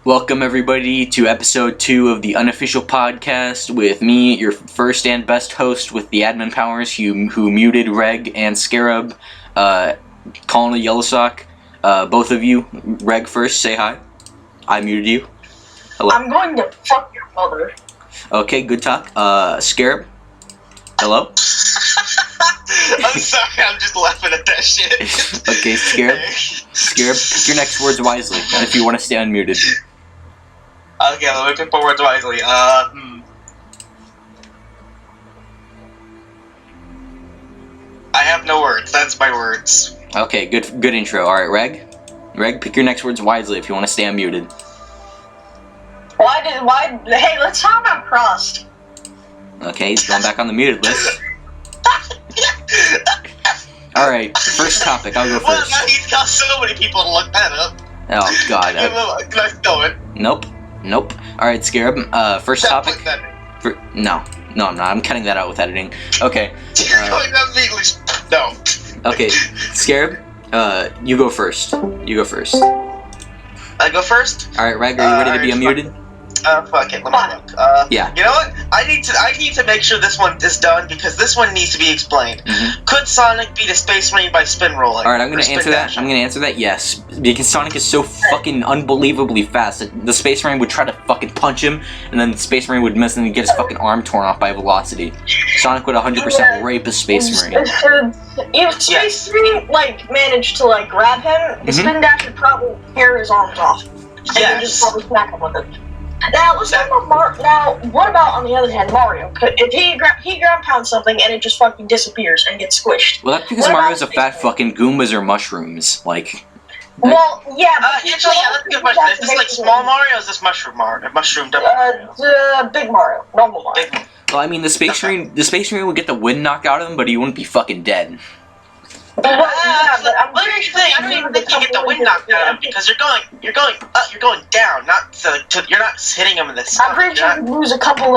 Welcome everybody to episode 2 of the Unofficial Podcast with me, your first and best host with the admin powers who muted Reg and Scarab, calling a yellow sock. Both of you, Reg first, say hi. I muted you. Hello. I'm going to fuck your mother. Okay, good talk. Scarab, hello. I'm sorry, I'm just laughing at that shit. Okay, Scarab, pick your next words wisely if you want to stay unmuted. Okay, let me pick my words wisely. I have no words. That's my words. Okay, good intro. Alright, Reg, pick your next words wisely if you want to stay unmuted. Hey, let's talk about crust. Okay, he's going back on the muted list. Alright, first topic, I'll go Well, first. now he's got so many people to look that up. Oh, God. Can I go in? Nope. Alright, Scarab, first Yeah, topic. put that in. No, I'm not. I'm cutting that out with editing. Okay. Going down the English. No. Okay, Scarab, you go first. I go first? Alright, Reg, are you ready to be alright, unmuted? Fuck it, let me look. Yeah. You know what? I need to make sure this one is done because this one needs to be explained. Mm-hmm. Could Sonic beat a Space Marine by spin rolling? Alright, I'm gonna Or spin answer that. dashing? I'm gonna answer that, yes. Because Sonic is so fucking unbelievably fast that the Space Marine would try to fucking punch him, and then the Space Marine would miss and he'd get his fucking arm torn off by velocity. Sonic would 100% rape a Space Marine. If Space Marine, managed to, grab him, the spin dash would probably tear his arms off. And then just probably smack him with it. Now, let's talk about Now, what about, on the other hand, Mario? If he ground pounds something and it just fucking disappears and gets squished. Well, that's because Mario's a fat fucking Goombas or mushrooms. Well, yeah, but Actually, yeah, that's a good question. Is this small Mario or is this mushroom Mario? Mushroom double Mario? The big Mario, normal Mario. Well, I mean, the Space Marine would get the wind knocked out of him, but he wouldn't be fucking dead. But I'm pretty sure I don't even think you get the wind knocked out of him because you're going down, you're not hitting him in the stomach. I'm pretty sure you lose a couple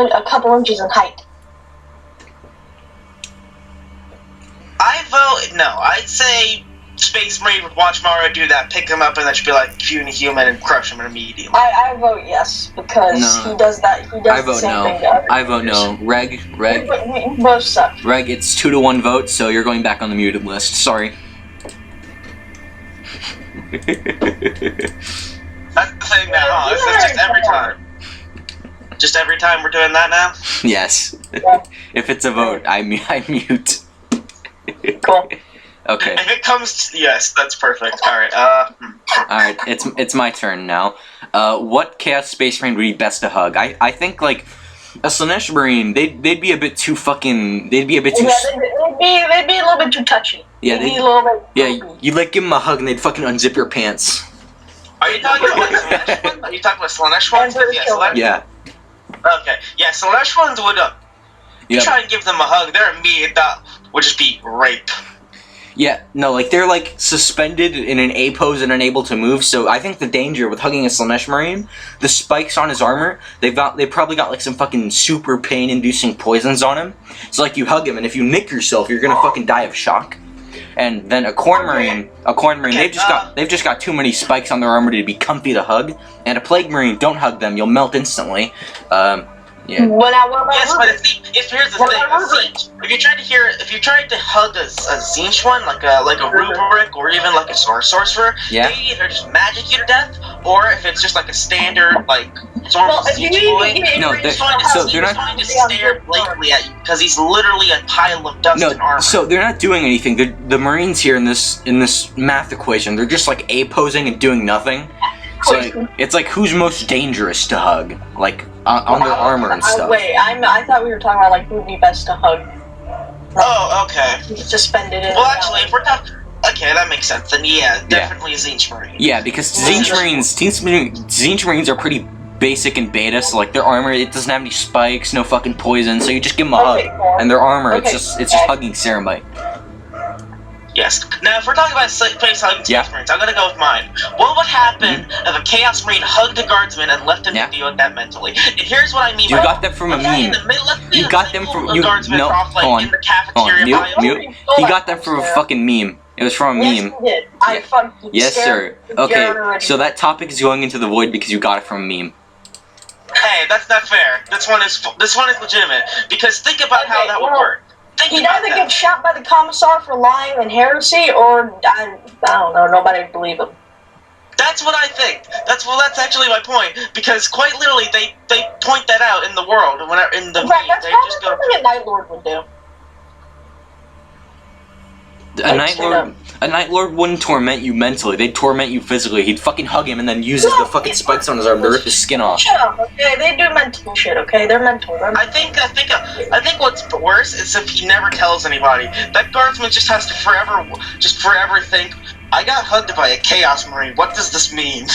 inches in height. I vote no. I'd say Space Marine would watch Mario do that, pick him up, and then just be like human and crush him immediately. I vote yes because he does that. He does I the vote same no. thing to other I vote characters. no. Reg, We both suck. Reg, it's 2-1 vote, so you're going back on the muted list. Sorry. That's the thing now, huh? This is just every time. Just every time we're doing that now? Yes. Yeah. If it's a vote, I mute. Cool. Okay. If it comes to, yes, that's perfect. Alright, Alright, it's my turn now. What Chaos Space Marine would be best to hug? I think, a Slanesh Marine, they'd be a bit too fucking... They'd be a bit too... Yeah, they'd be a little bit too touchy. Yeah, they'd be a little bit... Yeah, you'd, give them a hug and they'd fucking unzip your pants. are you talking about Slanesh ones? Are you talking about Slanesh ones? Yeah. Okay, yeah, Slanesh ones would, you try and give them a hug, their immediate thought would just be rape. Yeah, no, they're, suspended in an A pose and unable to move, so I think the danger with hugging a Slanesh Marine, the spikes on his armor, they probably got, some fucking super pain-inducing poisons on him. So, you hug him, and if you nick yourself, you're gonna fucking die of shock. And then a Corn Marine, they've just got too many spikes on their armor to be comfy to hug. And a Plague Marine, don't hug them, you'll melt instantly. Yeah. Yes, but here's the thing. If you tried to hug a Zinch one, like a Rubric or even like a sorcerer, yeah, they either just magic you to death, or if it's just like a standard normal Zinch boy, no, he's going to stare blankly at you because he's literally a pile of dust and armor. So they're not doing anything. The Marines here in this math equation, they're just A posing and doing nothing. So it's who's most dangerous to hug, on their armor and stuff. Wait, I thought we were talking about who would be best to hug. Oh, okay. Suspended in. Well, actually, if we're talking, okay, that makes sense. Then yeah, definitely a Zinch Marine. Yeah, because Zinch Marines are pretty basic and beta, so their armor, it doesn't have any spikes, no fucking poison, so you just give them a hug, and their armor, it's just hugging Ceramite. Yes. Now, if we're talking about place hugging Space Marines, I'm gonna go with mine. What would happen if a Chaos Marine hugged a Guardsman and left him to deal with that mentally? And here's what I mean. You got that from a meme. You got them from in the cafeteria. Mute. He got that from a fucking meme. It was from a Yes, meme. you did. I fucking Yes, sir. scared Okay, already. so that topic is going into the void because you got it from a meme. Hey, that's not fair. This one is legitimate because think about how that would work. He'd either get shot by the commissar for lying and heresy, or I don't know. Nobody would believe him. That's what I think. That's actually my point. Because quite literally, they point that out in the world. Whenever in the Right, that's they probably just go. something a Night Lord would do. A Night Lord wouldn't torment you mentally. They'd torment you physically. He'd fucking hug him and then uses the fucking spikes on his arm to rip his skin off. Shut up, okay? They do mental shit, okay? They're mental. I think what's worse is if he never tells anybody. That guardsman just has to forever think, I got hugged by a Chaos Marine. What does this mean?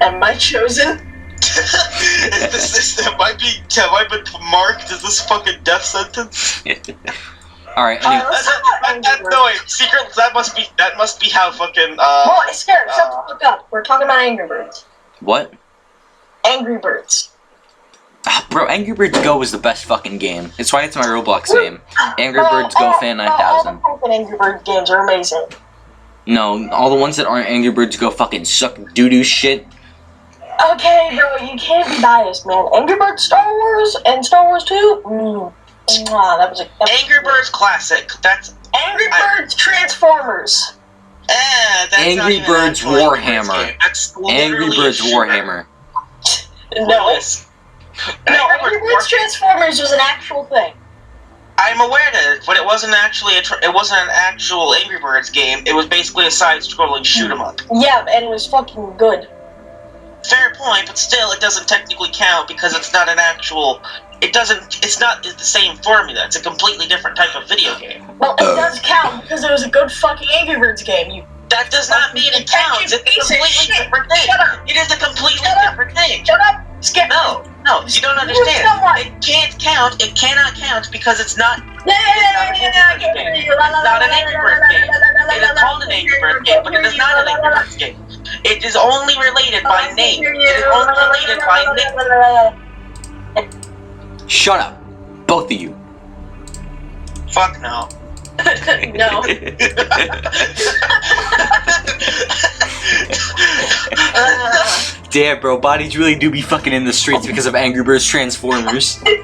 Am I chosen? Have I been marked as this fucking death sentence? Alright, anyway. That must be how fucking Boy, scared, shut the fuck up. We're talking about Angry Birds. What? Angry Birds. Bro, Angry Birds Go was the best fucking game. It's why it's my Roblox name. Angry Birds Go Fan 9000. All the fucking Angry Birds games are amazing. No, all the ones that aren't Angry Birds Go fucking suck doo-doo shit. Okay, bro, you can't be biased, man. Angry Birds Star Wars and Star Wars 2? That was Angry Birds Classic. That's Angry Birds Transformers. That's Angry Birds Warhammer. Angry Birds Warhammer. No, Angry Birds Transformers was an actual thing. I'm aware of it, but it wasn't actually it wasn't an actual Angry Birds game. It was basically a side-scrolling shoot 'em up. Yeah, and it was fucking good. Fair point, but still, it doesn't technically count because it's not an actual. It's not the same formula. It's a completely different type of video game. Well, it does count because it was a good fucking Angry Birds game. That does not mean it counts. It's a completely different thing. Shut up. It is a completely different thing. Shut up. Skip. No, you don't understand. It can't count. It cannot count because it's not. It's not an Angry Birds game. It is called an Angry Birds game, but it is not an Angry Birds game. It is only related by name. It is only related by name. Shut up. Both of you. Fuck no. No. Damn, bro, bodies really do be fucking in the streets because of Angry Birds Transformers. Alright,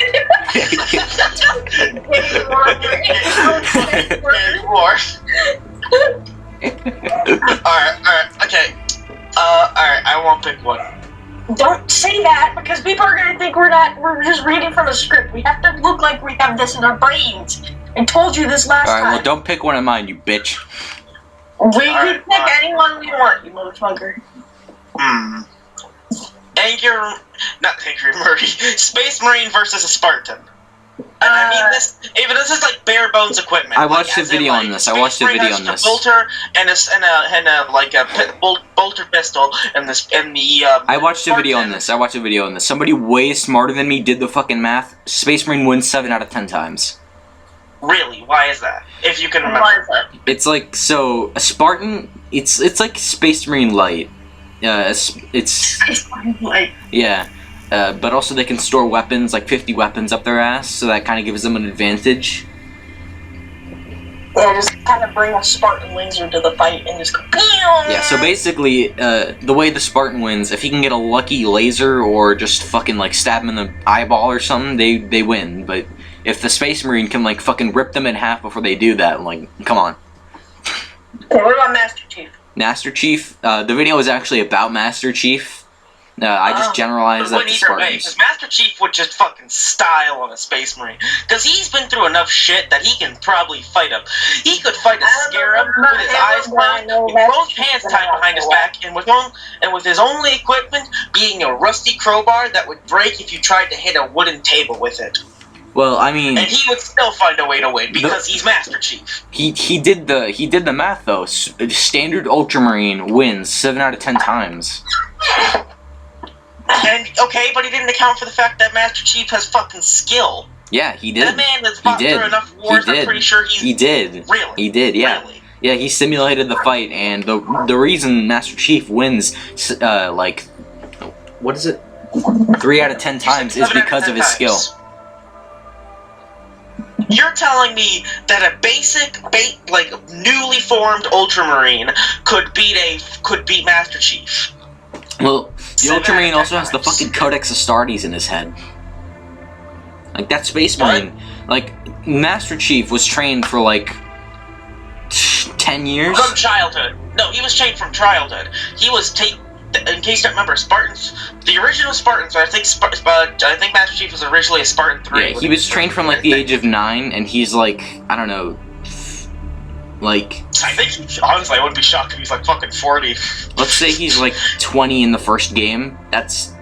okay. Alright, I won't pick one. Don't say that because people are gonna think we're just reading from a script. We have to look like we have this in our brains. I told you this last time. Alright, well, don't pick one of mine, you bitch. We can pick anyone we want, you motherfucker. Not Angry Murray. Space Marine versus a Spartan. And I mean this is like bare bones equipment. I watched a video on this. I watched a video on this. A bolter and a bolter pistol and the. I watched a video on this. Somebody way smarter than me did the fucking math. Space Marine wins 7 out of 10 times. Really? Why is that? If you can remember. Why is that? It's like, so a Spartan. It's like Space Marine Light. Yeah. But also they can store weapons, like 50 weapons up their ass, so that kind of gives them an advantage. Yeah, just kind of bring a Spartan laser to the fight and just go. Yeah, so basically, the way the Spartan wins, if he can get a lucky laser or just fucking like stab him in the eyeball or something, they win. But if the Space Marine can like fucking rip them in half before they do that, like, come on. Okay, what about Master Chief? Master Chief, the video was actually about Master Chief. I just generalized that to Spartans. Because Master Chief would just fucking style on a Space Marine. Because he's been through enough shit that he can probably fight him. He could fight a Scarab with his eyes closed, with both hands tied behind his back, and with his only equipment being a rusty crowbar that would break if you tried to hit a wooden table with it. Well, I mean, and he would still find a way to win because he's Master Chief. He did the math though. Standard Ultramarine wins 7 out of 10 times. And okay, but he didn't account for the fact that Master Chief has fucking skill. Yeah, he did. That man has fought through enough wars. I'm pretty sure he did. Really? He did. Yeah. Really? Yeah, he simulated the fight, and the reason Master Chief wins, like, what is it? 3 out of 10 times is because of his skill. You're telling me that a newly formed Ultramarine could beat Master Chief? Well, the Ultramarine also has the fucking Codex Astartes in his head. Like, that Space Marine, like, Master Chief was trained for, like, 10 years? From childhood. No, he was trained from childhood. He was in case you don't remember, Spartans, the original Spartans, I think Master Chief was originally a Spartan 3. Yeah, he was trained from, like, the age of 9, and he's, like, I don't know, like... I think, honestly, I wouldn't be shocked if he's, like, fucking 40. Let's say he's, like, 20 in the first game. That's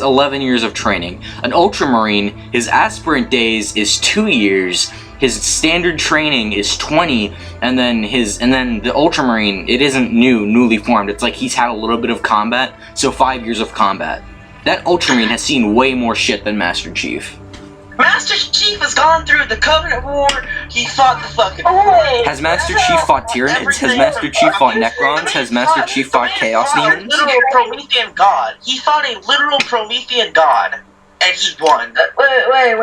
11 years of training. An Ultramarine, his aspirant days is 2 years, his standard training is 20, and then the Ultramarine, it isn't newly formed. It's like he's had a little bit of combat, so 5 years of combat. That Ultramarine has seen way more shit than Master Chief. Master Chief has gone through the Covenant War. He fought the fucking... Has Master Chief fought Tyranids? Has Master Chief fought Necrons? Has Master Chief fought Chaos Demons? Literal Promethean god. He fought a literal Promethean god, and he won. Wait.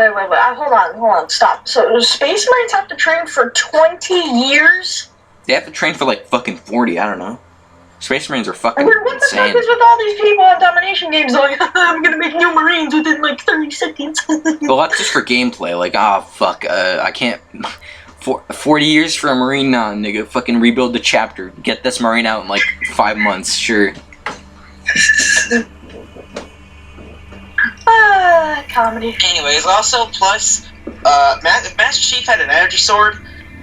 Hold on. Stop. So, Space Marines have to train for 20 years? They have to train for, like, fucking 40, I don't know. Space Marines are fucking What the insane. fuck is with all these people on domination games like, I'm gonna make new Marines within like 30 seconds? Well, that's just for gameplay. Like, fuck, I can't... 40 years for a Marine? Nah, nigga, fucking rebuild the chapter. Get this Marine out in, like, 5 months, sure. Comedy. Anyways, also, plus, if Master Chief had an energy sword,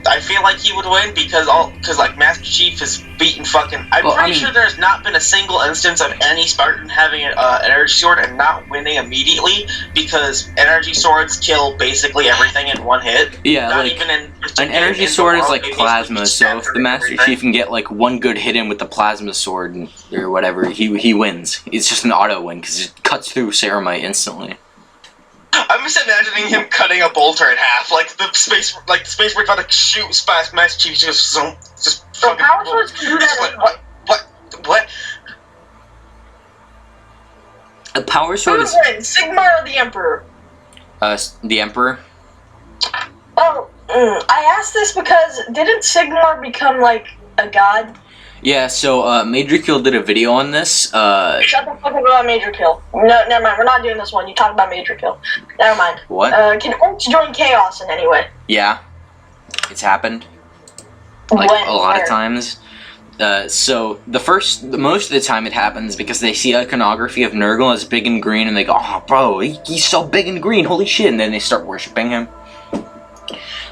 I feel like he would win because like Master Chief has beaten fucking. I'm pretty sure there's not been a single instance of any Spartan having an energy sword and not winning immediately because energy swords kill basically everything in one hit. Yeah, not like even in an energy sword is like plasma, so if the Master Chief can get like one good hit in with the plasma sword or whatever, he wins. It's just an auto win because it cuts through Ceramite instantly. I'm just imagining him cutting a bolter in half, like the space Marine trying to shoot Master Chief, just So Power Swords can do that. What? A Power Sword is... Sigmar or the Emperor? The Emperor. Oh, I asked this because didn't Sigmar become like a god? Yeah, so Major Kill did a video on this. Shut the fuck up about Major Kill. No, never mind. We're not doing this one. You talk about Major Kill. Never mind. What? Can orcs join Chaos in any way? Yeah, it's happened. Like a lot of times. So most of the time it happens because they see iconography of Nurgle as big and green, and they go, "Oh, bro, he's so big and green, holy shit!" And then they start worshiping him.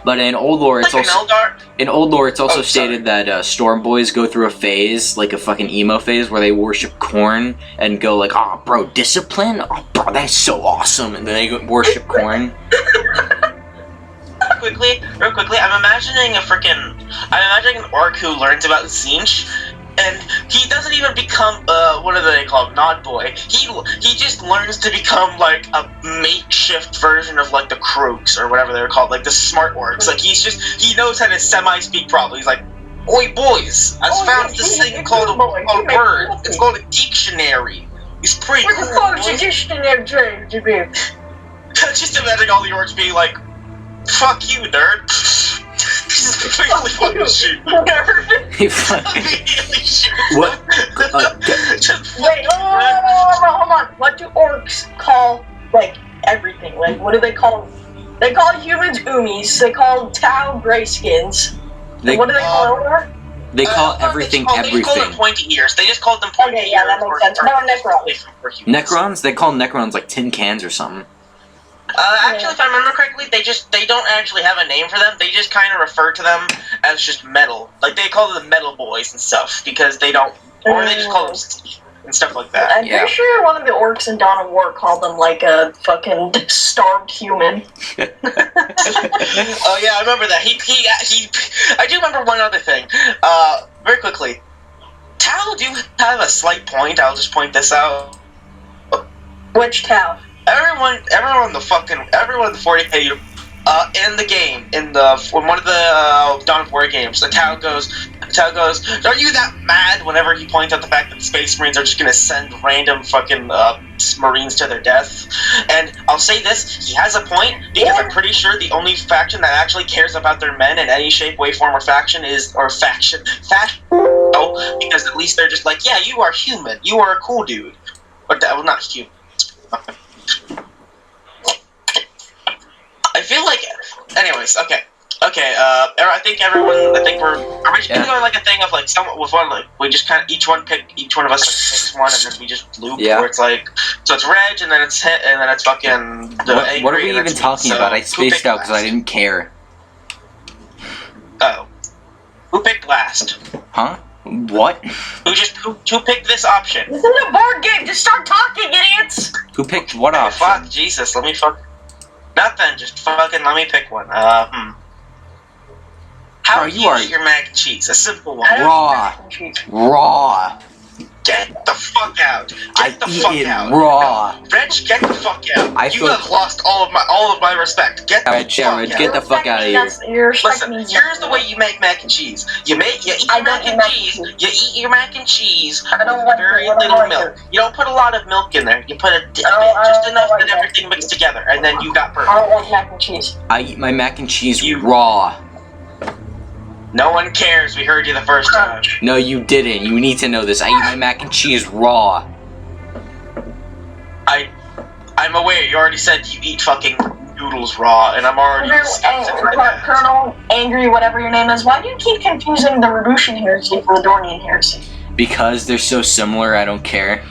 But in old lore, it's also stated that Storm Boys go through a phase, like a fucking emo phase, where they worship corn and go like, "Oh, bro, discipline? Oh, bro, that's so awesome!" And then they go worship corn. Real quickly, I'm imagining an orc who learns about Tzeentch, and he doesn't even become what do they call him? Nod boy. He just learns to become like a makeshift version of like the Krooks or whatever they're called, like the smart orcs. Like he knows how to semi-speak properly. He's like, "Oi boys, I found this thing called a word. It's called a dictionary. It's pretty cool." What's a dictionary? Just imagine all the orcs being like, "Fuck you, nerd." Completely fucking shoot. What? Wait, hold on. What do orcs call, like, everything? Like, what do they call them? They call humans Umis. They call Tau Greyskins. What do they call Eldar? They call everything They just call them pointy ears. They just called them pointy ears. Okay, yeah, that makes sense. No, Necrons. Necrons? They call Necrons like tin cans or something. Actually, if I remember correctly, they don't actually have a name for them. They just kind of refer to them as just metal. Like, they call them the metal boys and stuff, because they don't... Or they just call them Steve and stuff like that. I'm pretty sure one of the orcs in Dawn of War called them, like, a fucking starved human. Oh, yeah, I remember that. I do remember one other thing. Very quickly. Tau do have a slight point. I'll just point this out. Which Tau? Everyone in the 40K in the game, in one of the Dawn of War games, the Tau goes, "Are you that mad?" Whenever he points out the fact that the Space Marines are just gonna send random fucking Marines to their death. And I'll say this, he has a point, because I'm pretty sure the only faction that actually cares about their men in any shape, way, form, or faction because at least they're just like, yeah, you are human, you are a cool dude. Or, well, not human. I feel like, anyways, okay, I think are we just gonna go like a thing of like someone with one, like we just kind of each one of us like picks one and then we just loop, where it's like, so it's Reg and then it's hit and then it's fucking the angry. What are we even talking about? I spaced out because I didn't care. Oh, who picked last? Huh? What? Who picked this option? This is a board game. Just start talking, idiots. Who picked what option? Fuck, Jesus, let me nothing, just fucking let me pick one. How do you eat your mac and cheese? A simple one. Raw. Get the fuck out. Get the fuck out. Raw. No. Reg, get the fuck out. You have lost all of my respect. Get the fuck out. Get the fuck out of here. Listen, here's the way you make mac and cheese. You eat your mac and cheese. You eat your mac and cheese with very little milk. You don't put a lot of milk in there. You put a bit, just enough that everything mixed together, and then you got perfect. I don't like mac and cheese. I eat my mac and cheese raw. No one cares. We heard you the first time. No, you didn't. You need to know this. I eat my mac and cheese raw. I'm aware. You already said you eat fucking noodles raw, and I'm already Colonel, Angry, whatever your name is. Why do you keep confusing the Roboutian heresy for the Dornian heresy? Because they're so similar. I don't care.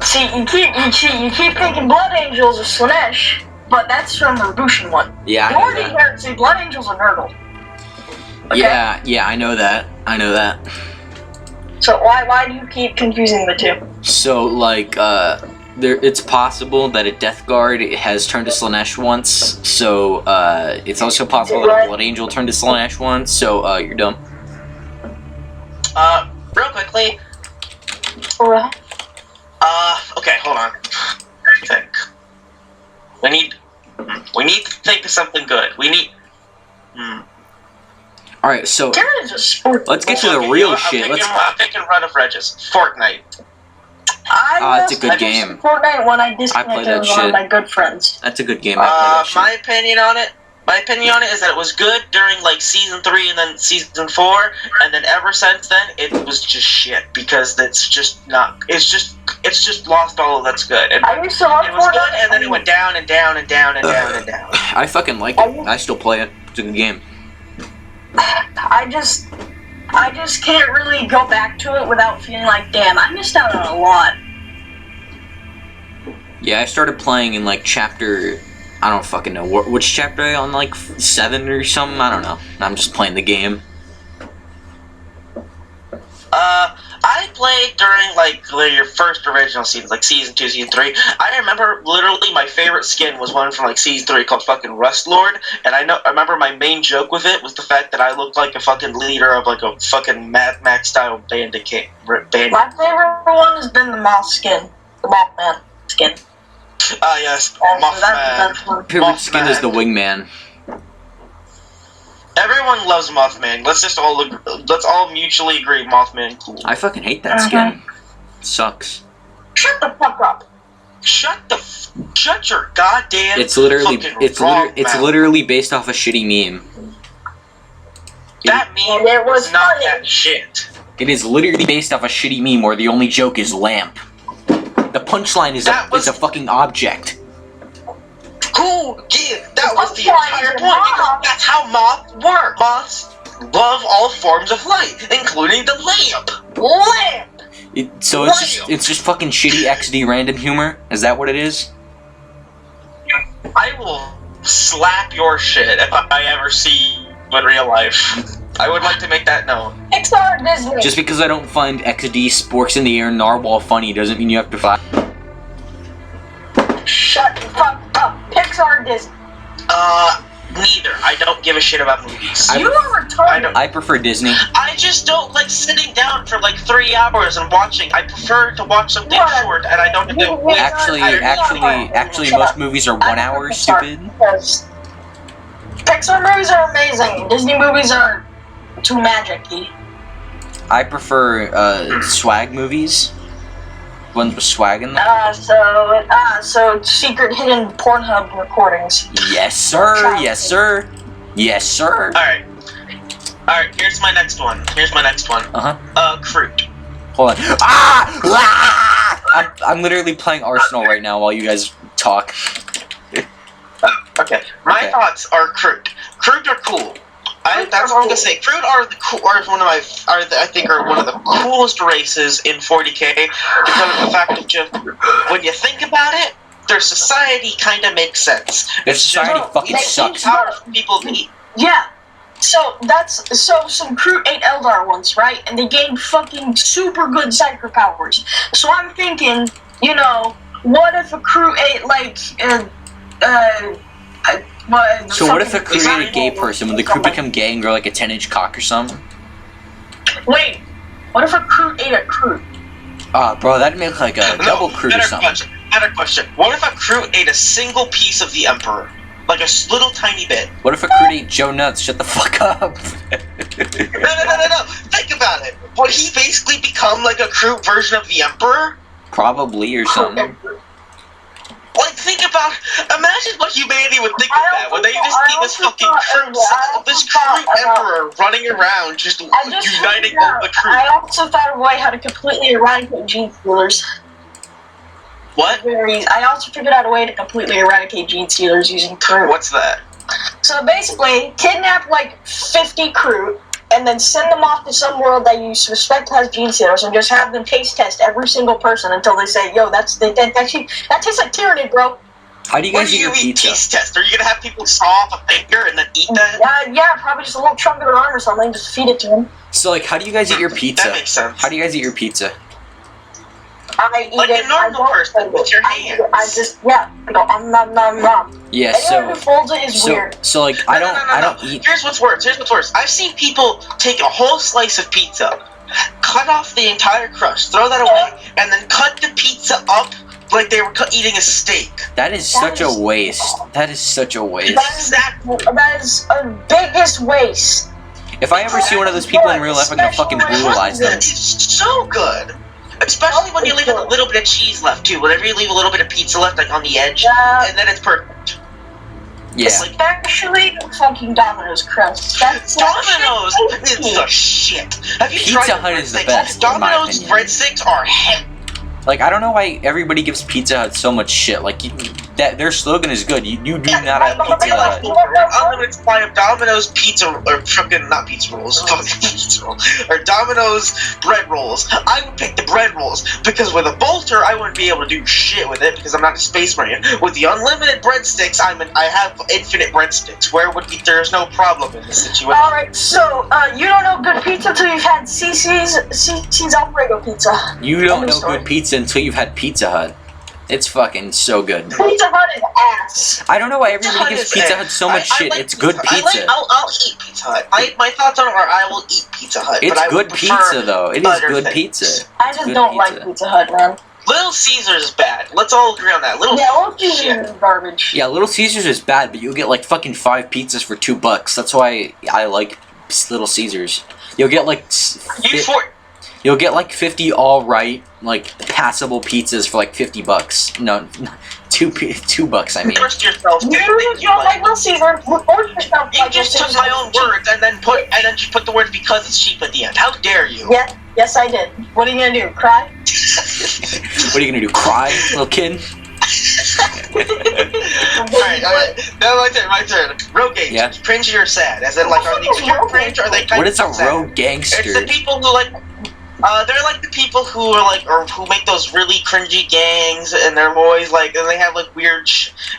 See, you keep thinking Blood Angels are Slanesh. But that's from the Roboutian one. Yeah, I know that. Heresy, Blood Angels are Nurgle. Okay? Yeah, I know that. So why do you keep confusing the two? So, like, it's possible that a Death Guard has turned to Slanesh once, so, it's also possible that a Blood Angel turned to Slanesh once, so, you're dumb. Real quickly. Alright. Okay, hold on. I think. We need to think of something good. Alright, so let's get to the real shit. I'm picking Run of Regis. Fortnite. It's a good game. Fortnite when I disconnected with one of my good friends. That's a good game. I play that shit. My opinion on it is that it was good during like season 3 and then season 4, and then ever since then it was just shit because it's just lost all of that's good. And I used to love it was good, and then it went down and down and down and down and down. I fucking like it. I still play it. It's a good game. I just can't really go back to it without feeling like, damn, I missed out on a lot. Yeah, I started playing in like chapter, I don't fucking know which chapter on, like 7 or something. I don't know. I'm just playing the game. I played during like your first original seasons, like season 2, season 3. I remember literally my favorite skin was one from like season 3 called fucking Rust Lord, and I remember my main joke with it was the fact that I looked like a fucking leader of like a fucking Mad Max style bandit king. My favorite one has been the Moth skin, the Mothman skin. Yes, Mothman. Favorite skin is the Wingman. Everyone loves Mothman. Let's all mutually agree Mothman cool. I fucking hate that skin. It sucks. Shut the fuck up. Shut your goddamn. It's literally based off a shitty meme. That meme was not that shit. It is literally based off a shitty meme where the only joke is lamp. The punchline is a fucking object. Cool, yeah, that was the entire point, because that's how moths work. Moths love all forms of light, including the lamp. So it's just fucking shitty XD random humor? Is that what it is? I will slap your shit if I ever see you in real life. I would like to make that known. Pixar Disney. Just because I don't find XD sporks in the air narwhal funny doesn't mean you have to fight. Shut the fuck up. Pixar Disney. Neither. I don't give a shit about movies. You are retarded. I prefer Disney. I just don't like sitting down for like 3 hours and watching. I prefer to watch something short, and I don't have to wait. Actually, most movies are 1 hour. Stupid. Pixar movies are amazing. Disney movies are too magic-y. I prefer swag movies. Ones with swag in them. So secret hidden Pornhub recordings. Yes, sir. Yes, sir. Yes, sir. Alright, here's my next one. Kroot. Hold on. Ah! I'm literally playing Arsenal right now while you guys talk. Okay, my thoughts are Kroot. Kroot are cool. That's what I'm gonna say. Kroot are one of the coolest races in 40K because of the fact that just when you think about it, their society kind of makes sense. Their society fucking sucks. People need. Yeah. So some Kroot ate Eldar once, right? And they gained fucking super good psycho powers. So I'm thinking, what if a Kroot ate So what if a Kroot ate a gay person? Would the Kroot become gay and grow like a 10-inch cock or something? Wait, what if a Kroot ate a Kroot? Bro, that'd make like a double Kroot or something. Better question. What if a Kroot ate a single piece of the Emperor? Like a little tiny bit? What if a Kroot ate Joe Nuts? Shut the fuck up. No. Think about it. Would he basically become like a Kroot version of the Emperor? Probably or something. Like, imagine what humanity would think of that. Would they just be this fucking Kroot Emperor running around, just uniting all the Kroot? I also thought of a way how to completely eradicate gene stealers. What? I also figured out a way to completely eradicate gene stealers using Kroot. What's that? So basically, kidnap like 50 Kroot, and then send them off to some world that you suspect has gene stealers, and just have them taste test every single person until they say, "Yo, that tastes like tyranny, bro." How do you guys eat your pizza? Taste test? Are you gonna have people saw off a finger and then eat that? Yeah, probably just a little chunk of their arm or something. Just feed it to them. So, like, how do you guys eat your pizza? That makes sense. How do you guys eat your pizza? I eat like a normal person with your hands. I go nom. Yeah, Anyone who folds it is weird. So like, I don't eat. Here's what's worse. I've seen people take a whole slice of pizza, cut off the entire crust, throw that away, and then cut the pizza up like they were eating a steak. That is such a waste. That is such a waste. That is a biggest waste. If I ever see one of those people in real life, I'm gonna fucking brutalize them. It's so good. Especially when you leave a little bit of cheese left too. Whenever you leave a little bit of pizza left, like on the edge, and then it's perfect. Yeah. It's like actually fucking Domino's crust. Domino's is the shit. Have you tried Pizza Hut is the best. Domino's breadsticks are heavy. Like, I don't know why everybody gives Pizza Hut so much shit. Like, their slogan is good. You do not have Pizza Hut. Unlimited supply of Domino's pizza, or fucking, not pizza rolls, fucking pizza roll, or Domino's bread rolls. I would pick the bread rolls, because with a bolter, I wouldn't be able to do shit with it, because I'm not a space marine. With the unlimited breadsticks, I have infinite breadsticks. There's no problem in this situation. Alright, so, you don't know good pizza until you've had CC's Alfredo pizza. You don't know good pizza until you've had Pizza Hut. It's fucking so good. Pizza Hut is ass. I don't know why everybody gives Pizza Hut so much shit. It's good pizza. I'll eat Pizza Hut. My thoughts on it are I will eat Pizza Hut. It's good pizza though. It is good pizza. I just don't like Pizza Hut, man. Little Caesars is bad. Let's all agree on that. Little Caesars is garbage. Yeah, Little Caesars is bad, but you'll get like fucking 5 pizzas for $2. That's why I like Little Caesars. You'll get like you'll get like 50 all right, like passable pizzas for like $50. No, $2. I mean. Force yourself. You don't like Little Caesar. Force yourself. You just took my own words and then just put the words because it's cheap at the end. How dare you? Yes, I did. What are you gonna do? Cry? What are you gonna do? Cry, little kid? Alright. Now my turn. Rogue gangsters. Yeah. Cringy or sad? As in, like, are they pure cringe or are they kind What of is a sad? rogue gangster? It's the people who like. They're like the people who are like, or who make those really cringy gangs, and they're always like, and they have like weird,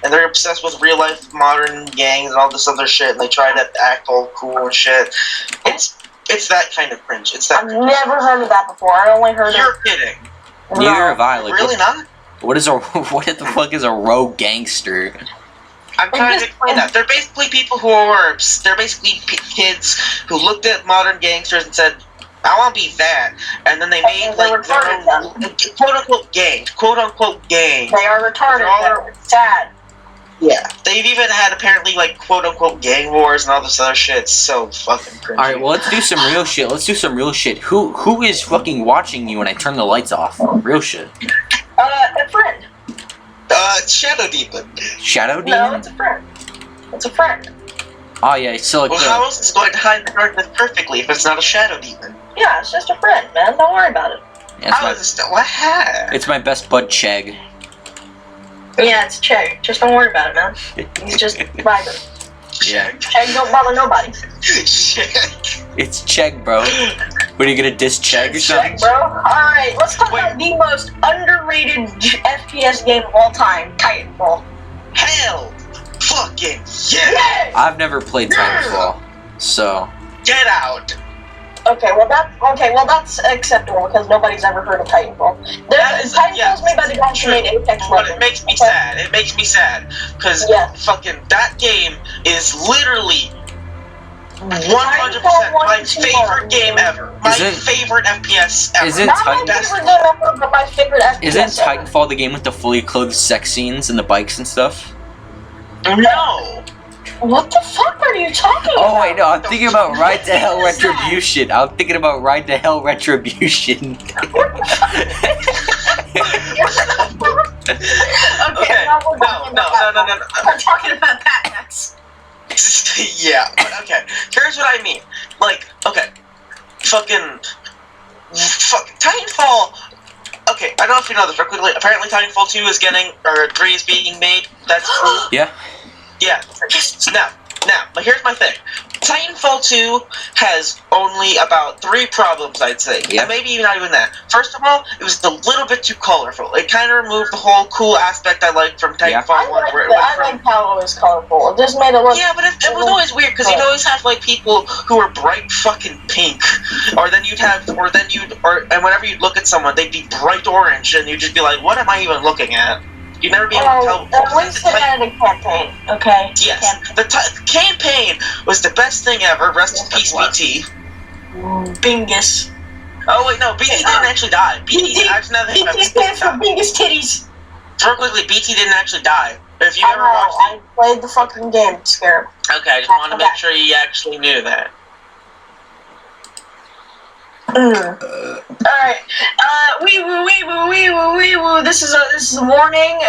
and they're obsessed with real life modern gangs and all this other shit, and they try to act all cool and shit. It's that kind of cringe. It's that. I've never heard of that before. I only heard. You're kidding. Neither have I. Like, really not? What the fuck is a rogue gangster? I'm trying to explain that. They're basically people who are... They're basically kids who looked at modern gangsters and said, I want to be that. And then they made, like, their own quote-unquote gang. Quote-unquote gang. They are retarded. It's sad. Yeah. They've even had, apparently, like, quote-unquote gang wars and all this other shit. It's so fucking cringy. Alright, well, let's do some real shit. Who is fucking watching you when I turn the lights off? Real shit. A friend. Shadow Demon. Shadow Demon? No, it's a friend. It's a friend. Oh, yeah, so like... Well, how else is it going to hide the darkness perfectly if it's not a Shadow Demon? Yeah, it's just a friend, man. Don't worry about it. Yeah, it's my best bud, Chegg. Yeah, it's Chegg. Just don't worry about it, man. He's just vibing. Yeah. Chegg don't bother nobody. Chegg. It's Chegg, bro. What, are you gonna diss Chegg or something? Chegg, bro. Alright, let's talk about the most underrated FPS game of all time, Titanfall. Hell! Fucking yeah! I've never played Titanfall, so... Get out! Okay, well that's acceptable because nobody's ever heard of Titanfall. Titanfall's made by the guys who made Apex Legends. But it makes me sad. It makes me sad because fucking that game is literally 100% my favorite game ever. My favorite FPS ever. Isn't Titanfall the game with the fully clothed sex scenes and the bikes and stuff? No. What the fuck are you talking about? Oh wait, no, I'm thinking about Ride to Hell Retribution. I'm thinking about Ride to Hell Retribution. Okay, no. I'm talking about that next. Yeah, but okay. Here's what I mean. Like, okay. Fucking Titanfall. Okay, I don't know if you know this real quickly. Apparently Titanfall 2 is getting, or 3 is being made. That's cool. Yeah. Yeah. Now, but here's my thing. Titanfall 2 has only about 3 problems, I'd say. Yeah. And maybe not even that. First of all, it was a little bit too colorful. It kind of removed the whole cool aspect I liked from Titanfall 1. I liked how it was colorful. It just made it look... Yeah, but it was always weird, because you'd always have, like, people who were bright fucking pink. And whenever you'd look at someone, they'd be bright orange, and you'd just be like, what am I even looking at? You'd never be able to tell. At least it had a campaign, okay? Yes. The campaign was the best thing ever. Rest in peace, BT. Bingus. Oh, wait, no. BT didn't actually die. BT stands for Bingus Titties. Real quickly, BT didn't actually die. If you ever watched I played the fucking game, Scarab. Okay, I just wanted to make sure you actually knew that. Alright. Wee woo. This is a warning.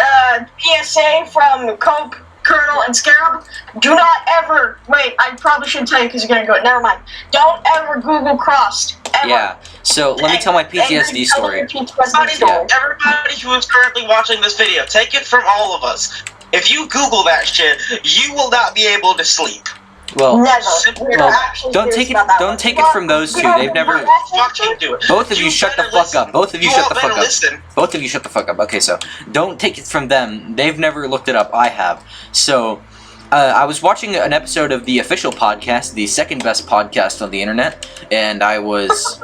PSA from Cope, Colonel, and Scarab. Do not ever. Wait, I probably shouldn't tell you because you're gonna go. Never mind. Don't ever Google Crossed. Ever. Yeah. So let me tell my PTSD story. Everybody who is currently watching this video, take it from all of us. If you Google that shit, you will not be able to sleep. Well, never. Don't take it from those two. They've never. Fucking do it. Both of you shut the fuck up. Both of you shut the fuck up. Listen. Both of you shut the fuck up. Okay, so don't take it from them. They've never looked it up. I have. So, I was watching an episode of the Official Podcast, the second best podcast on the internet, and I was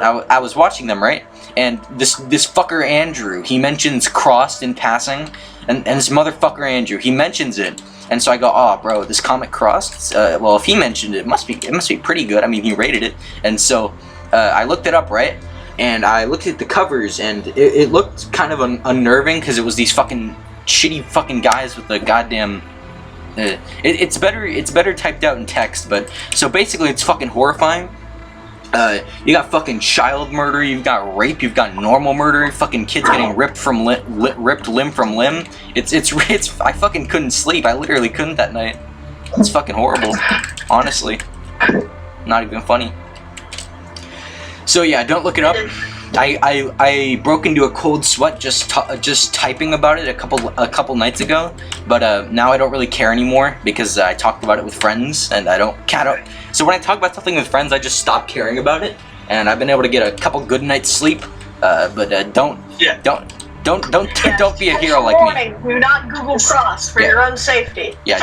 watching them, right? And this fucker Andrew, he mentions Crossed in passing, and this motherfucker Andrew, he mentions it. And so I go, oh, bro, this comic Crossed. Well, if he mentioned it, it must be pretty good. I mean, he rated it, and so I looked it up, right? And I looked at the covers, and it looked kind of unnerving because it was these fucking shitty fucking guys with the goddamn. It's better typed out in text, but so basically it's fucking horrifying. You got fucking child murder, you've got rape, you've got normal murder, fucking kids getting ripped limb from limb. It's I fucking couldn't sleep. I literally couldn't that night. It's fucking horrible, honestly. Not even funny. So yeah, don't look it up. I broke into a cold sweat just typing about it a couple nights ago, but now I don't really care anymore because I talked about it with friends, and I don't. So when I talk about something with friends, I just stop caring about it, and I've been able to get a couple good nights sleep. But don't be a hero like me. Do not Google Cross for your own safety. Yeah, in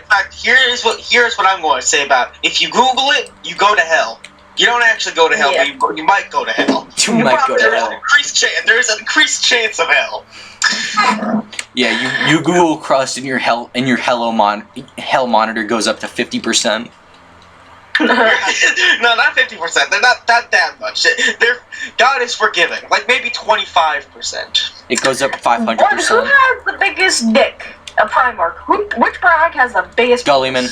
fact, here's what I'm going to say about it. If you Google it, you go to hell. You don't actually go to hell, but you might go to hell. You might go to hell. There's an increased chance of hell. Yeah, you Google crust and your hell monitor goes up to 50%. No, not 50%. They're not that much. God is forgiving. Like maybe 25%. It goes up 500%. Who has the biggest dick? A Primarch. Which Primarch has the biggest? Gulliman.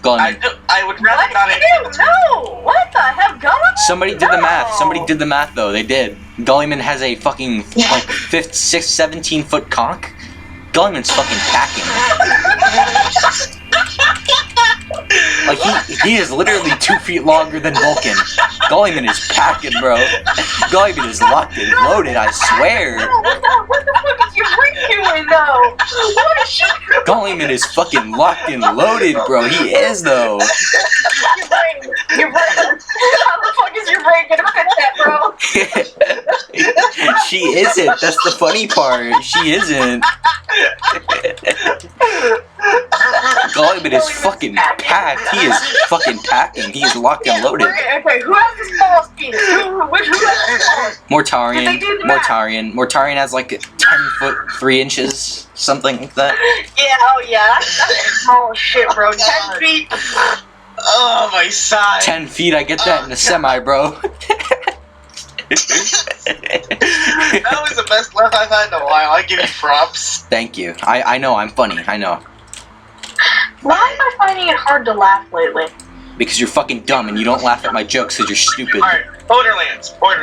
I would rather not answer. No! What the hell, Gulliman? Somebody did the math. Somebody did the math though. They did. Gulliman has a fucking like 17-foot cock. Gulliman's fucking packing. Like he is literally 2 feet longer than Vulcan. Gulliman is packing, bro. Gulliman is locked and loaded, I swear. What the fuck is your brain doing though? What is shit? Gulliman is fucking locked and loaded, bro. He is though. Your brain. How the fuck is your brain gonna fit that, bro? She isn't. That's the funny part. She isn't. Gulliman is fucking packed. He is fucking packing. He is locked and loaded. Okay, who has the smallest penis? Who has the smallest? Mortarion has like 10 foot 3 inches, something like that. Yeah, oh yeah, that's small as shit, bro. 10 feet. Oh, my side. 10 feet, I get that in a semi, bro. That was the best laugh I've had in a while. I give you props. Thank you. I know, I'm funny. I know. Why am I finding it hard to laugh lately? Because you're fucking dumb and you don't laugh at my jokes because you're stupid. Alright, Borderlands. Before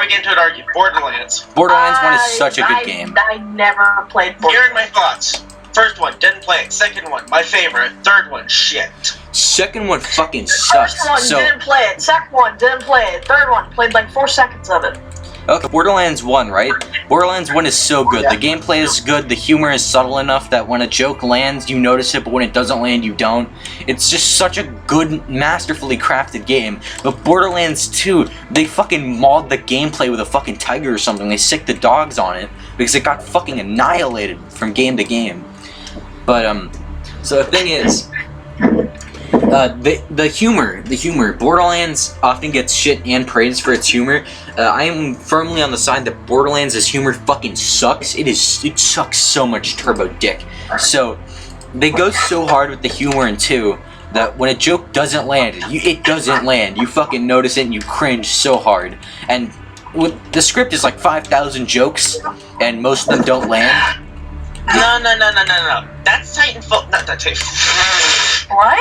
we get into an argument, Borderlands 1 is such a good game. I never played Borderlands. Here are my thoughts. First one, didn't play it. Second one, my favorite. Third one, shit. Second one fucking sucks. First one, didn't play it. Second one, didn't play it. Third one, played like 4 seconds of it. Okay, Borderlands 1, right? Borderlands 1 is so good. The gameplay is good. The humor is subtle enough that when a joke lands, you notice it, but when it doesn't land, you don't. It's just such a good, masterfully crafted game. But Borderlands 2, they fucking mauled the gameplay with a fucking tiger or something. They sicked the dogs on it because it got fucking annihilated from game to game. But, so the thing is, the humor, Borderlands often gets shit and praise for its humor. I am firmly on the side that Borderlands' humor fucking sucks. It sucks so much turbo dick. So, they go so hard with the humor in 2 that when a joke doesn't land, it doesn't land. You fucking notice it and you cringe so hard. And the script is like 5,000 jokes, and most of them don't land. No. That's Titanfall. Not that Titanfall. What?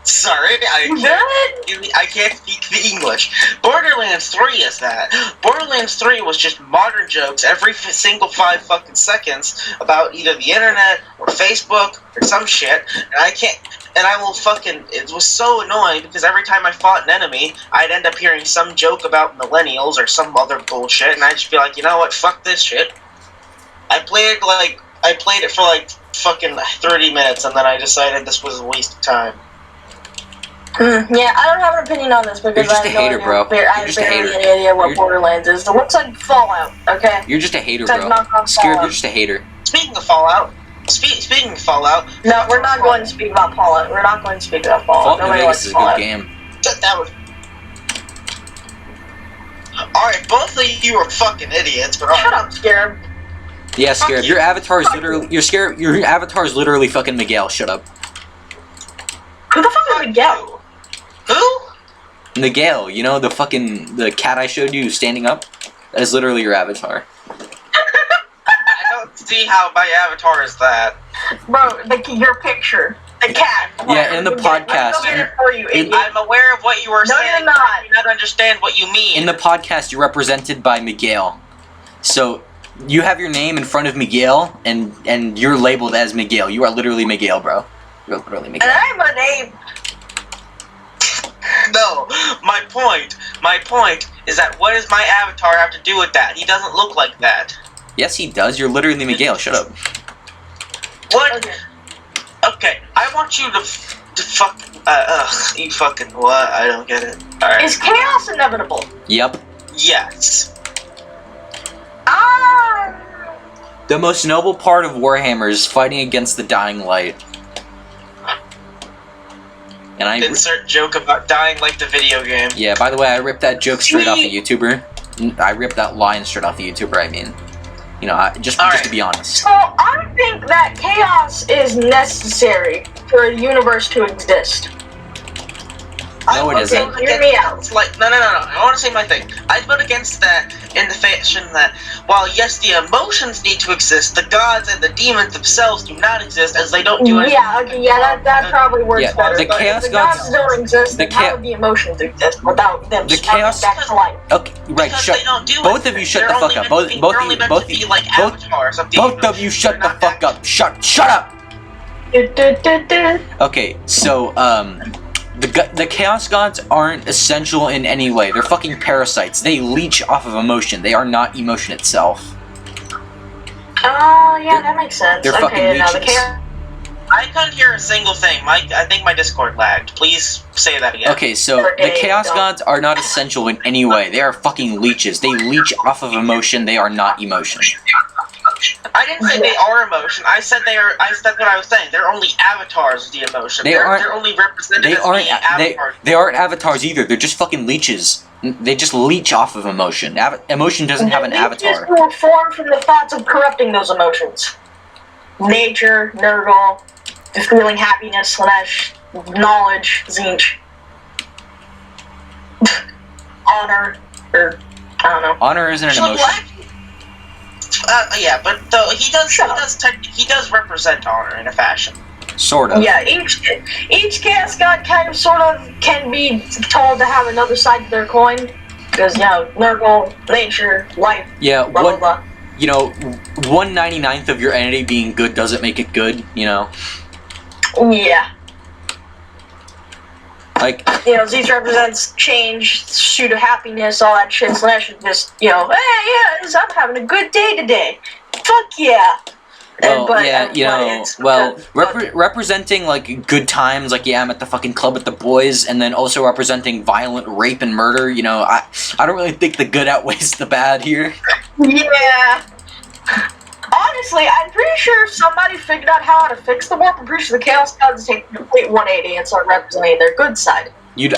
Sorry, I can't speak the English. Borderlands 3 is that. Borderlands 3 was just modern jokes every single 5 fucking seconds about either the internet or Facebook or some shit. And I will fucking. It was so annoying because every time I fought an enemy, I'd end up hearing some joke about millennials or some other bullshit, and I'd just be like, you know what, fuck this shit. I played it for like fucking 30 minutes, and then I decided this was a waste of time. Yeah, I don't have an opinion on this because You're just a hater, bro. I have barely any idea what Borderlands is. It looks like Fallout, okay? You're just a hater, It's like bro. knockoff Scared, Fallout. you're just a hater. Speaking of Fallout. No, we're not going to speak about Fallout. We're not going to speak about Fallout. Fallout New Nobody Vegas likes is a Fallout. good game. That was. Alright, both of you are fucking idiots, but Shut up, Scarab. Yeah, Scarab. Your avatar is literally. Your avatar is literally fucking Miguel. Shut up. Who the fuck is Miguel? Who? Miguel, you know the cat I showed you standing up? That is literally your avatar. I don't see how my avatar is that. Bro, your picture. The cat. Yeah, in the podcast. Let me get it for you, idiot. I'm aware of what you were saying. you're not. I do not understand what you mean. In the podcast, you're represented by Miguel. So you have your name in front of Miguel, and you're labeled as Miguel. You are literally Miguel, bro. You're literally Miguel. And I have a name. No, my point is that what does my avatar have to do with that? He doesn't look like that. Yes, he does. You're literally Miguel. Shut up. What? Okay, I want you to fuck. You fucking what? I don't get it. Alright. Is chaos inevitable? Yep. Yes. The most noble part of Warhammer is fighting against the dying light. And I insert joke about dying like the video game. Yeah, by the way, I ripped that joke straight off the YouTuber. I ripped that line straight off the YouTuber, I mean. You know, just to be honest. So I think that chaos is necessary for the universe to exist. No, it isn't. Hear me out. It's like, no. I want to say my thing. I vote against that in the fashion that, while yes, the emotions need to exist, the gods and the demons themselves do not exist, as they don't do anything. Yeah, okay, yeah, that probably works better. The chaos if the gods don't exist, then how would the emotions exist without them chaos back to life? Okay, right. Because Shut. they don't do Both of you shut the fuck up. Both of you shut the fuck up. Shut up. Okay, so the Chaos Gods aren't essential in any way. They're fucking parasites. They leech off of emotion. They are not emotion itself. Yeah, that makes sense. They're fucking now the leeches. I couldn't hear a single thing. I think my Discord lagged. Please say that again. Okay, so the Chaos Gods are not essential in any way. They are fucking leeches. They leech off of emotion. They are not emotion. I didn't say they are emotion. I said they are. That's what I was saying. They're only avatars of the emotion. They're only represented as being avatars. They aren't avatars either. They're just fucking leeches. They just leech off of emotion. Emotion doesn't have an avatar. Leeches were formed from the thoughts of corrupting those emotions. Nature, Nurgle, the feeling happiness, / knowledge, Zinch. Honor, or I don't know. Honor isn't an emotion. Yeah, but though he does represent honor in a fashion. Sort of. Yeah, each Chaos God kind of sort of can be told to have another side to their coin. Because, you know, Nurgle, nature, life, yeah, blah, blah, blah. You know, 1/99th of your entity being good doesn't make it good, you know? Yeah. Like, you know, Zeus represents change, pseudo happiness, all that shit. Slash is just, you know, hey, yeah, I'm having a good day today. Fuck yeah. Representing, like, good times, like, yeah, I'm at the fucking club with the boys, and then also representing violent rape and murder, you know, I don't really think the good outweighs the bad here. Yeah. Honestly, I'm pretty sure if somebody figured out how to fix the warp, I'm pretty sure the Chaos Gods take a complete 180 and start representing their good side. They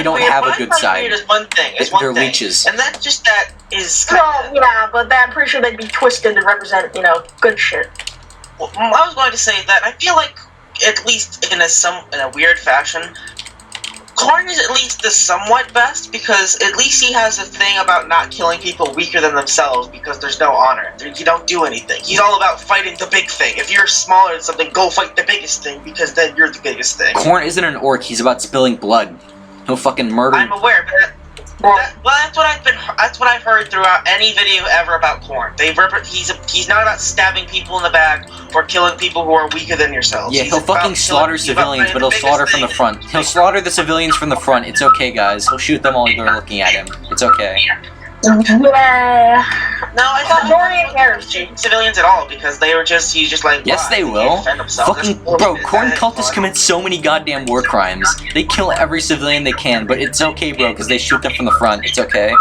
don't have a good side. There's one thing. They're leeches. And that is well, yeah, but I'm pretty sure they'd be twisted to represent, you know, good shit. Well, I was going to say that I feel like, at least in a weird fashion, Korn is at least the somewhat best, because at least he has a thing about not killing people weaker than themselves because there's no honor. You don't do anything. He's all about fighting the big thing. If you're smaller than something, go fight the biggest thing, because then you're the biggest thing. Korn isn't an orc. He's about spilling blood. He'll fucking murder. I'm aware, but that's what I've heard throughout any video ever about Korn. He's not about stabbing people in the back or killing people who are weaker than yourselves. Yeah, he'll fucking slaughter civilians, but he'll slaughter from the front. He'll slaughter the civilians from the front. It's okay, guys. He'll shoot them while they're looking at him. It's okay. Yeah. No, I thought Dorian heresy. Civilians at all, because he's just like, yes, they will. Fucking bro, Korn cultists commit so many goddamn war crimes. They kill every civilian they can, but it's okay, bro, because they shoot them from the front. It's okay.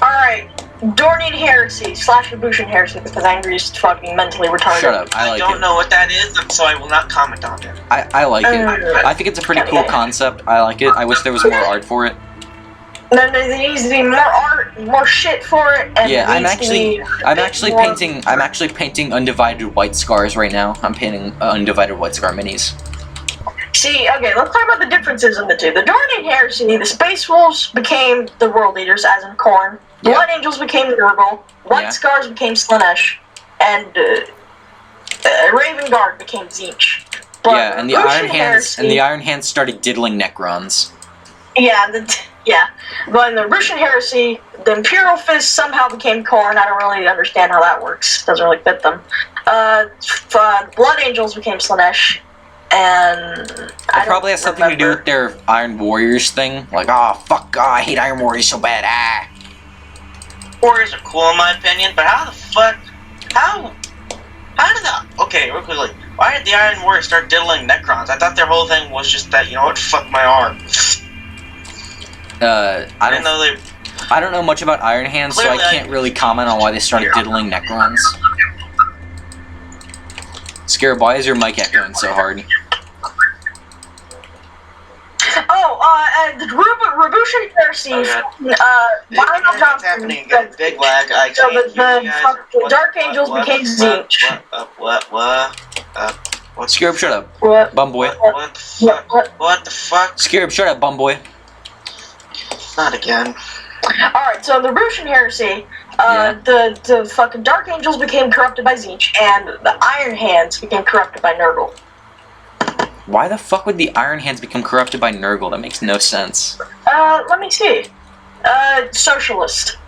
Alright, Dornian heresy / Roboute heresy, because Angry's fucking mentally retarded. Shut up, I like it. I don't know what that is, so I will not comment on it. I like it. I think it's a pretty cool concept. I like it. I wish there was more art for it. No, there needs to be more art, more shit for it. And yeah, I'm actually painting undivided white scars right now. I'm painting undivided white scar minis. See, okay, let's talk about the differences in the two. The Dornian heresy, the Space Wolves became the world leaders, as in Korn. The Blood Angels became Nurgle. White Scars became Slaanesh. And Raven Guard became Zinch. But yeah, and the Iron Hands started diddling Necrons. Yeah, but in the Russian heresy, the Imperial Fist somehow became Korn. I don't really understand how that works. Doesn't really fit them. Blood Angels became Slaanesh, and it probably has something to do with their Iron Warriors thing. Like, I hate Iron Warriors so bad. Warriors are cool in my opinion, but how did okay, real quickly, why did the Iron Warriors start diddling Necrons? I thought their whole thing was just that, you know what, fuck my arm. I don't know much about Iron Hands, so I can't really comment on why they started diddling Necrons. Scarab, why is your mic echoing so hard? The Robution heresy. Lionel Johnson. Big lag. I So can't. the Dark Angels became Zinch. What? Scarab, shut up. What? Bumboy. What the fuck? What the fuck? Scarab, shut up, Bumboy. Not again. Alright, so the Robution heresy, the fucking Dark Angels became corrupted by Zinch, and the Iron Hands became corrupted by Nurgle. Why the fuck would the Iron Hands become corrupted by Nurgle? That makes no sense. Let me see. Socialist.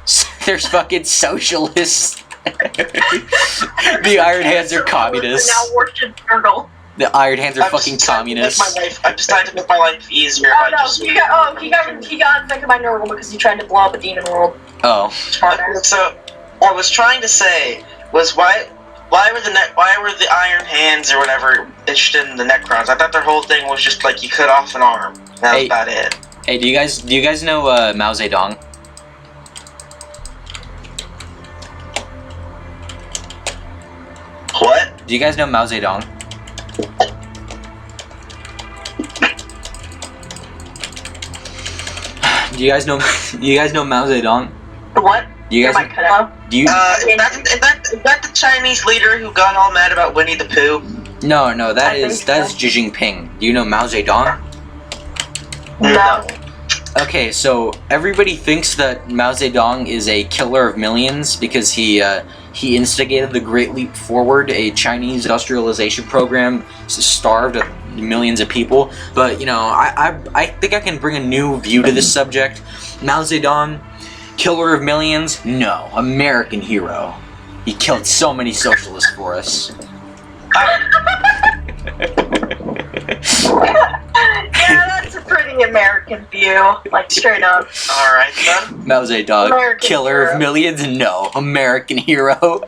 There's fucking socialists. The Iron Hands are communists. Now worship Nurgle. The Iron Hands are fucking communists. I'm just trying to make my life easier. Oh no, he got infected by Nurgle because he tried to blow up a demon world. Oh. So, what I was trying to say was why were the Iron Hands or whatever interested in the Necrons? I thought their whole thing was just like you cut off an arm. That was about it. Hey, do you guys know Mao Zedong? What? Do you guys know Mao Zedong? Do you guys know Mao Zedong? What? Do you guys do you Is that the Chinese leader who got all mad about Winnie the Pooh? No, that is Xi Jinping. Do you know Mao Zedong? No. Okay, so everybody thinks that Mao Zedong is a killer of millions because he instigated the Great Leap Forward, a Chinese industrialization program, starved millions of people. But you know, I think I can bring a new view to this subject. Mao Zedong, killer of millions? No, American hero. He killed so many socialists for us. Yeah, that's a pretty American view, like straight up. Alright then. Mao Zedong, American killer hero. of millions? No, American hero. Alright.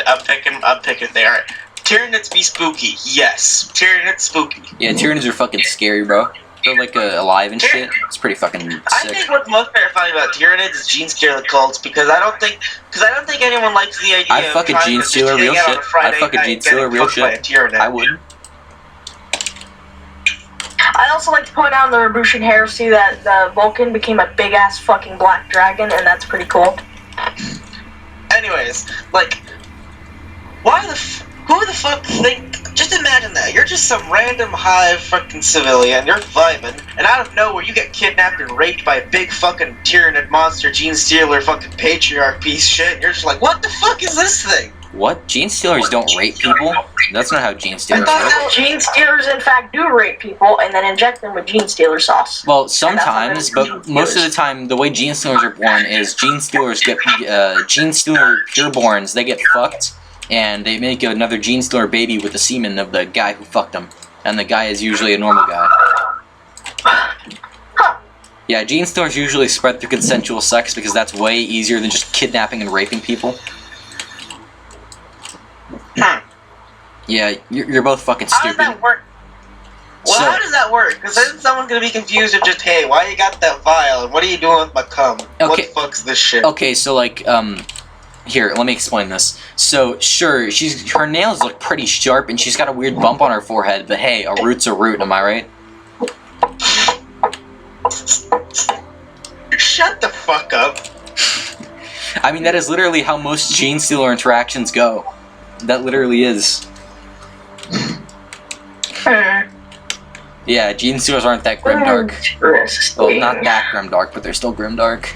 I'm picking there. Alright. Tyranids be spooky. Yes. Tyranids spooky. Yeah, Tyranids are fucking scary, bro. They're like alive and shit. It's pretty fucking sick. I think what's most terrifying about Tyranids is Gene Stealer cults because I don't think anyone likes the idea. I'd fuck a Gene Stealer real shit. I'd fuck a Gene Stealer real shit. I would. I'd also like to point out in the Robution heresy that the Vulcan became a big ass fucking black dragon, and that's pretty cool. Anyways, like, who the fuck think? Just imagine that you're just some random hive fucking civilian. You're vibing, and out of nowhere you get kidnapped and raped by a big fucking Tyranid monster, Gene Stealer, fucking patriarch piece of shit. And you're just like, what the fuck is this thing? What? Gene Stealers don't rape people? That's not how Gene Stealers work. Gene Stealers, in fact, do rape people and then inject them with Gene Stealer sauce. Well, sometimes, but most of the time, the way Gene Stealers are born is Gene Stealers get Gene Stealer pureborns. They get fucked, and they make another Gene Stealer baby with the semen of the guy who fucked them, and the guy is usually a normal guy. Yeah, Gene Stealers usually spread through consensual sex because that's way easier than just kidnapping and raping people. Yeah, you're both fucking stupid. How does that work? Well, how does that work? Because then someone's gonna be confused of just, hey, why you got that vial? And what are you doing with my cum? Okay. What the fuck's this shit? Okay, so like, here, let me explain this. So, sure, her nails look pretty sharp, and she's got a weird bump on her forehead, but hey, a root's a root, am I right? Shut the fuck up. I mean, that is literally how most Gene Stealer interactions go. That literally is. Yeah, Gene Stealers aren't that grimdark. Well, not that grimdark, but they're still grimdark.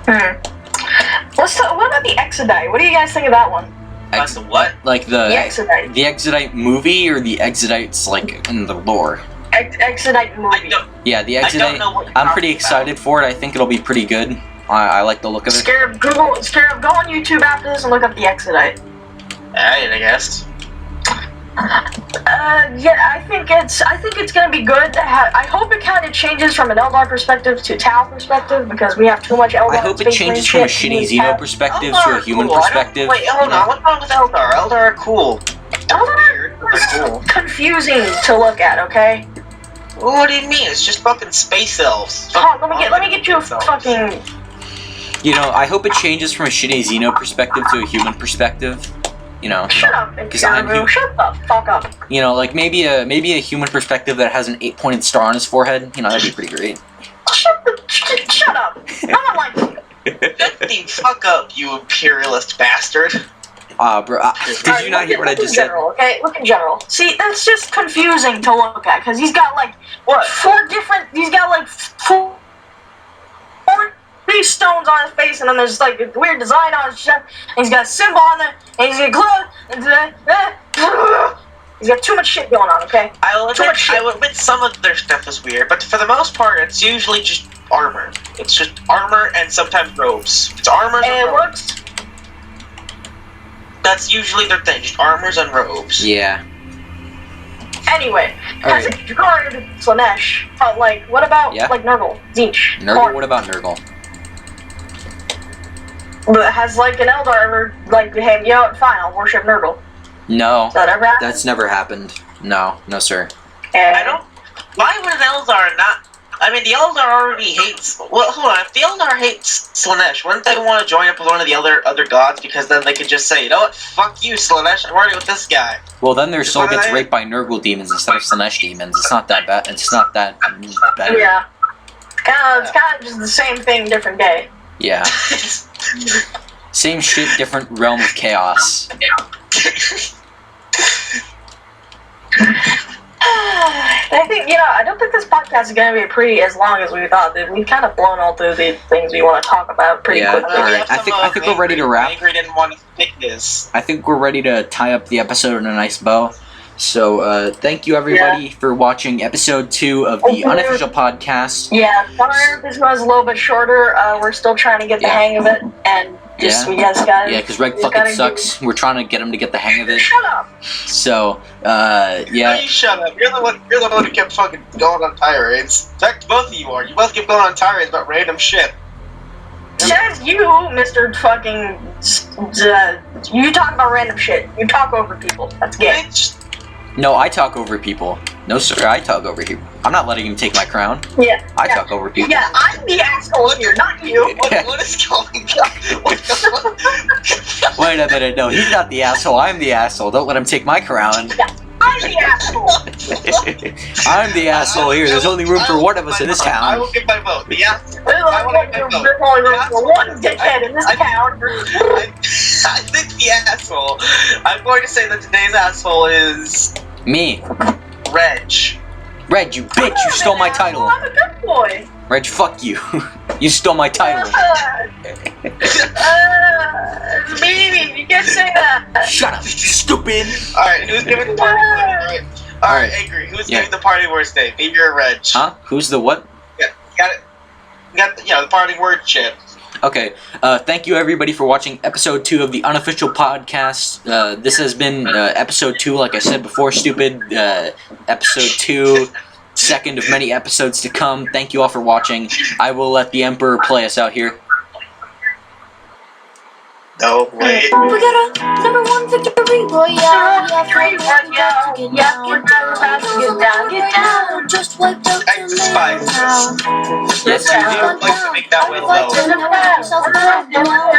What about the Exodite? What do you guys think of that one? The what? Like the Exodite. The Exodite movie, or the Exodites like in the lore? Exodite movie. Yeah, the Exodite. I'm pretty excited for it. I think it'll be pretty good. I like the look of it. Scarab, go on YouTube after this and look up the Exodite. I guess. Yeah, I think it's gonna be good. I hope it kind of changes from an Eldar perspective to Tau perspective because we have too much Eldar. I hope it changes from a shitty Xeno perspective to a human perspective. Wait, hold on. What's wrong with Eldar? Eldar are cool. Eldar are cool. Confusing to look at. Okay. What do you mean? It's just fucking space elves. Hold on, let me get you a fucking. You know, I hope it changes from a shitty Xeno perspective to a human perspective. You know, Shut up, because I'm Imperial. Shut the fuck up. you know, like maybe a human perspective that has an 8-pointed star on his forehead. You know, that'd be pretty great. Shut up. No one likes you. Shut the fuck up, you imperialist bastard. Bro, did you not hear what I just said? Okay, look in general. See, that's just confusing to look at because he's got like He's got like four these stones on his face, and then there's like a weird design on his chest. And he's got a symbol on there, and he's got glove. He's got too much shit going on. Okay. I will admit some of their stuff is weird, but for the most part, it's usually just armor. It's just armor and sometimes robes. It's armors and it robes. works. That's usually their thing, just armors and robes. Yeah. Anyway, Alright. has it guard Slanesh? But like, what about like Nurgle, Zinch? Nurgle. What about Nurgle? But has like an Eldar ever like, hey, you know what? Fine, I'll worship Nurgle. No. Does that ever happen? That's never happened. No, sir. I don't. Why would an Eldar not? I mean, the Eldar already hates. Well, hold on. If the Eldar hates Slanesh, wouldn't they want to join up with one of the other gods? Because then they could just say, you know what? Fuck you, Slanesh. I'm already with this guy. Well, then their soul gets raped by Nurgle demons instead of Slanesh demons. It's not that bad. It's not that better. Yeah. It's kind of just the same thing, different day. Yeah. Same shit, different realm of chaos. I think, I don't think this podcast is going to be pretty as long as we thought. We've kind of blown all through the things we want to talk about pretty quickly. Alright. I think we're ready to wrap. Angry didn't want to pick this. I think we're ready to tie up the episode in a nice bow. So, thank you everybody for watching episode 2 of the Unofficial Podcast. Yeah, sorry this was a little bit shorter. We're still trying to get the hang of it, and we just gotta... Yeah, because Reg fucking sucks. We're trying to get him to get the hang of it. Shut up! So, No, you shut up. You're the one who kept fucking going on tirades. In fact, both of you are. You both keep going on tirades about random shit. Says you, Mr. fucking... you talk about random shit. You talk over people. That's gay. no, I talk over people. No, sir, I talk over people. I'm not letting him take my crown. Yeah. I talk over people. Yeah, I'm the asshole here, not you. What is going on? What the fuck? Wait a minute, no, he's not the asshole. I'm the asshole. Don't let him take my crown. Yeah, I'm the asshole. I'm the asshole here. There's only room for one of us in this I town. will give my vote. Yeah. There's only room for one dickhead in this town. I think the asshole. I'm going to say that today's asshole is Me. Reg. Reg, you bitch, you stole my title. I'm a good boy. Reg, fuck you. You stole my title. Baby, you can't say that. Shut up, stupid. Alright, who's giving the party worst? Alright, Angry, who's giving the party worst name? Maybe you're Reg. Huh? Who's the what? Yeah, got it. Got the party word shit. Okay, thank you everybody for watching episode 2 of the Unofficial Podcast. This has been episode 2, like I said before, stupid. Episode 2, second of many episodes to come. Thank you all for watching. I will let the Emperor play us out here. No, wait. We got a #1 victory royale. Get down. Just wiped out I despise this. Yes, you do. I'd like to make that one I'd like low. to know yourself around the world.